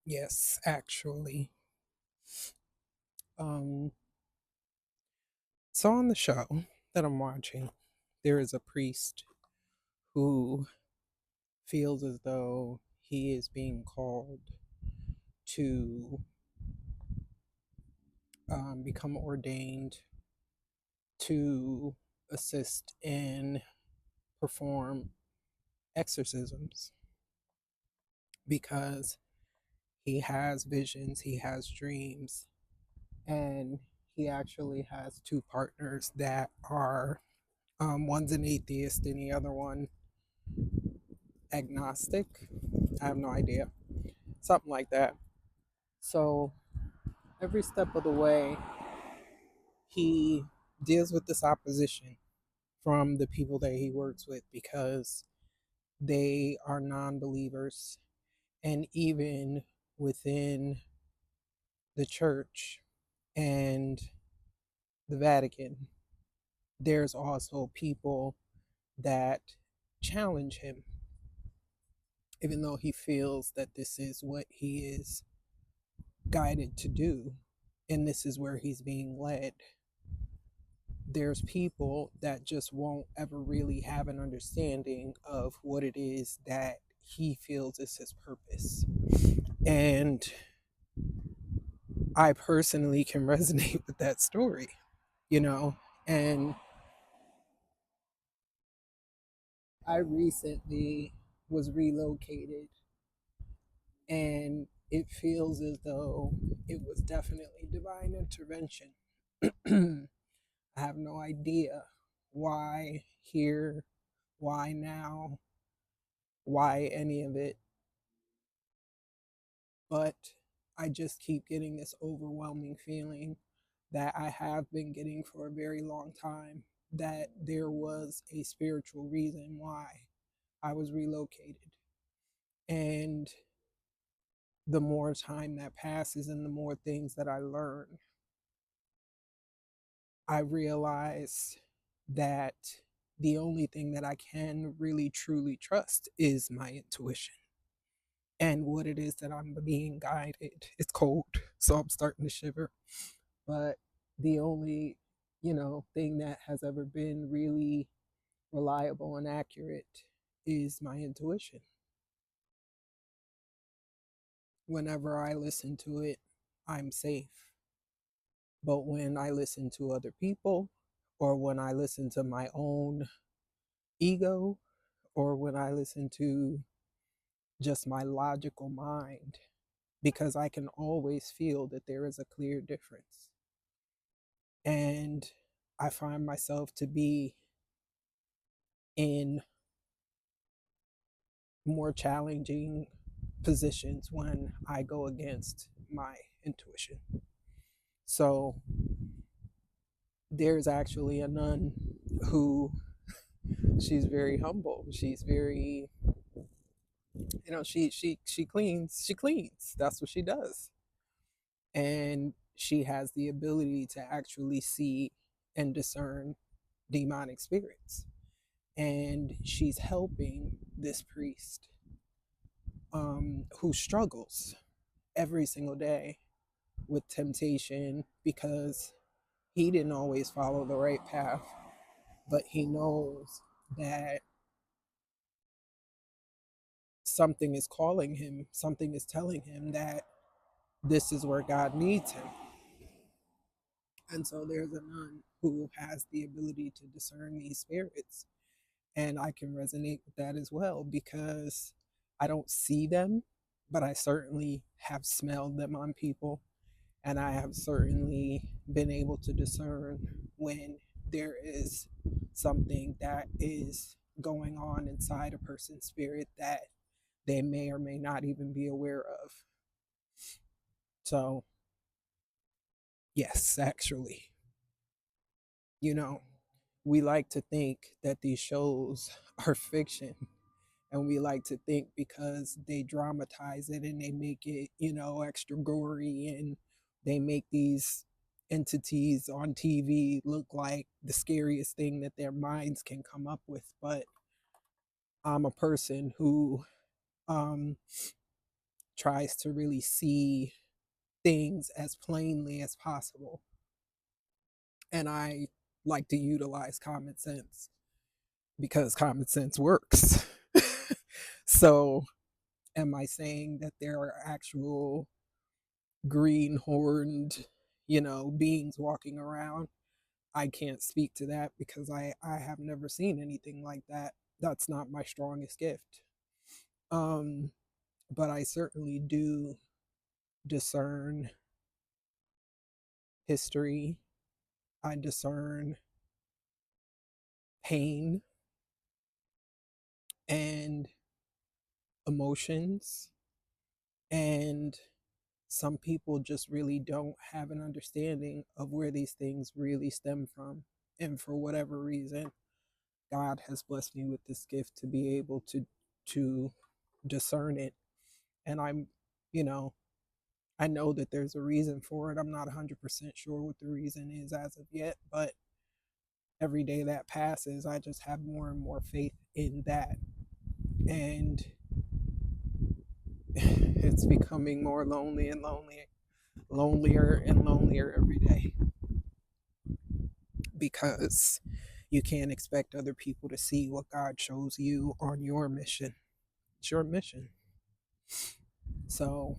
Yes, actually. Um, so on the show that I'm watching, there is a priest who feels as though he is being called to become ordained to assist and perform exorcisms because he has visions, he has dreams, and he actually has two partners that are one's an atheist and the other one agnostic. I have no idea. Something like that. So every step of the way, he deals with this opposition from the people that he works with because they are non believers. And even within the church and the Vatican, there's also people that challenge him, even though he feels that this is what he is guided to do and this is where he's being led. There's people that just won't ever really have an understanding of what it is that he feels is his purpose. And I personally can resonate with that story, you know. And I recently was relocated, and it feels as though it was definitely divine intervention. I have no idea why here, why now, why any of it, but I just keep getting this overwhelming feeling that I have been getting for a very long time that there was a spiritual reason why I was relocated. And the more time that passes and the more things that I learn, I realize that the only thing that I can really truly trust is my intuition and what it is that I'm being guided. It's cold, so I'm starting to shiver. But the only, thing that has ever been really reliable and accurate is my intuition. Whenever I listen to it, I'm safe. But when I listen to other people, or when I listen to my own ego, or when I listen to just my logical mind, because I can always feel that there is a clear difference. And I find myself to be in more challenging positions when I go against my intuition. So there's actually a nun who she's very humble. She's very, she cleans. That's what she does. And she has the ability to actually see and discern demonic spirits. And she's helping this priest who struggles every single day with temptation because he didn't always follow the right path, but he knows that something is calling him, something is telling him that this is where God needs him. And so there's a nun who has the ability to discern these spirits. And I can resonate with that as well because I don't see them, but I certainly have smelled them on people. And I have certainly been able to discern when there is something that is going on inside a person's spirit that they may or may not even be aware of. So, yes, actually, you know, we like to think that these shows are fiction. And we like to think because they dramatize it and they make it, extra gory and they make these entities on TV look like the scariest thing that their minds can come up with. But I'm a person who um, tries to really see things as plainly as possible. And I like to utilize common sense because common sense works. So, am I saying that there are actual green horned, beings walking around? I can't speak to that because I have never seen anything like that. That's not my strongest gift. Um, but I certainly do discern history. I discern pain and emotions. And some people just really don't have an understanding of where these things really stem from. And for whatever reason, God has blessed me with this gift to be able to discern it. And you know, I know that there's a reason for it. I'm not 100% sure what the reason is as of yet, but every day that passes, I just have more and more faith in that. And it's becoming more lonely and lonelier and lonelier every day because you can't expect other people to see what God shows you on your mission. It's your mission. So,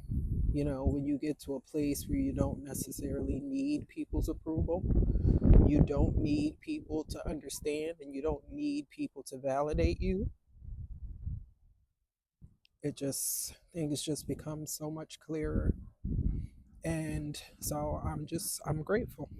when you get to a place where you don't necessarily need people's approval, you don't need people to understand, and you don't need people to validate you, things just become so much clearer. And so I'm grateful.